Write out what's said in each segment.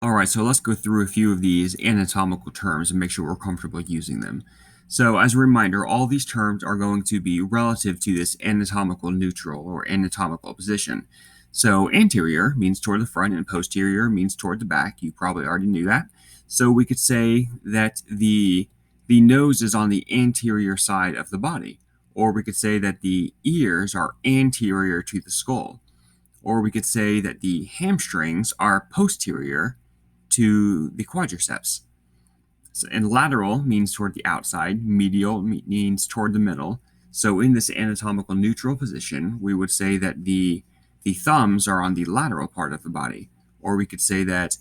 All right, so let's go through a few of these anatomical terms and make sure we're comfortable using them. So as a reminder, all these terms are going to be relative to this anatomical neutral or anatomical position. So anterior means toward the front and posterior means toward the back. You probably already knew that. So we could say that the nose is on the anterior side of the body, or we could say that the ears are anterior to the skull, or we could say that the hamstrings are posterior to the quadriceps. So, and lateral means toward the outside, medial means toward the middle. So in this anatomical neutral position, we would say that the thumbs are on the lateral part of the body, or we could say that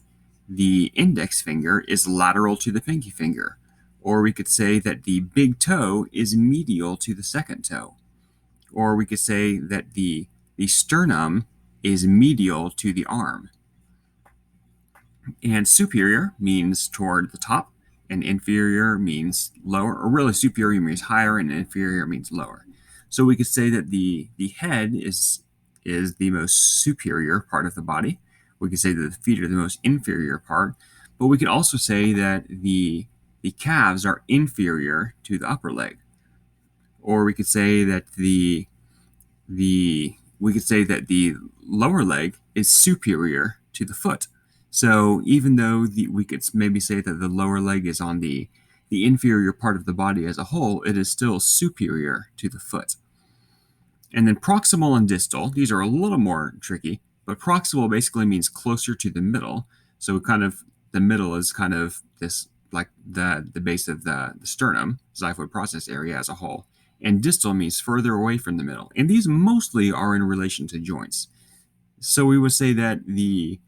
the index finger is lateral to the pinky finger, or we could say that the big toe is medial to the second toe, or we could say that the sternum is medial to the arm. And superior means toward the top, and inferior means lower, or really superior means higher, and inferior means lower. So we could say that the head is the most superior part of the body. We could say that the feet are the most inferior part, but we could also say that the calves are inferior to the upper leg. Or we could say that the lower leg is superior to the foot. So even though we could maybe say that the lower leg is on the inferior part of the body as a whole, it is still superior to the foot. And then proximal and distal, these are a little more tricky, but proximal basically means closer to the middle. So the middle is kind of this, like the base of the sternum, xiphoid process area as a whole. And distal means further away from the middle. And these mostly are in relation to joints. So we would say that the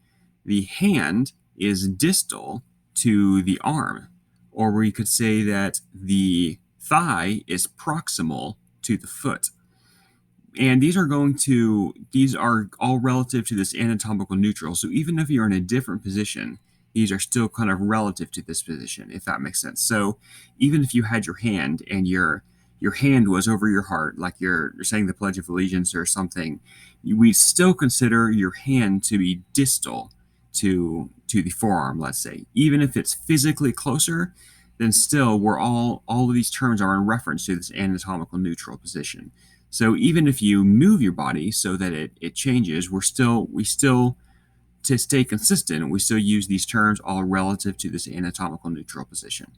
hand is distal to the arm, or we could say that the thigh is proximal to the foot. And these are all relative to this anatomical neutral. So even if you're in a different position, these are still kind of relative to this position, if that makes sense. So even if you had your hand and your hand was over your heart, like you're saying the Pledge of Allegiance or something, we still consider your hand to be distal to the forearm, let's say. Even if it's physically closer, then still all of these terms are in reference to this anatomical neutral position. So even if you move your body so that it changes, we still to stay consistent, we still use these terms all relative to this anatomical neutral position.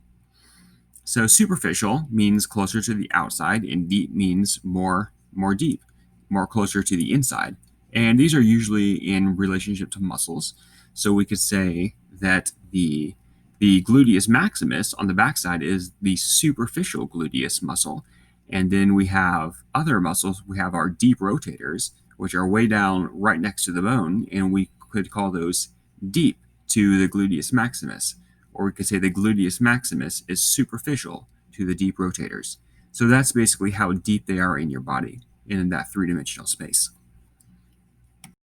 So superficial means closer to the outside, and deep means more deep, more closer to the inside. And these are usually in relationship to muscles. So we could say that the gluteus maximus on the backside is the superficial gluteus muscle. And then we have other muscles. We have our deep rotators, which are way down right next to the bone, and we could call those deep to the gluteus maximus. Or we could say the gluteus maximus is superficial to the deep rotators. So that's basically how deep they are in your body in that three-dimensional space.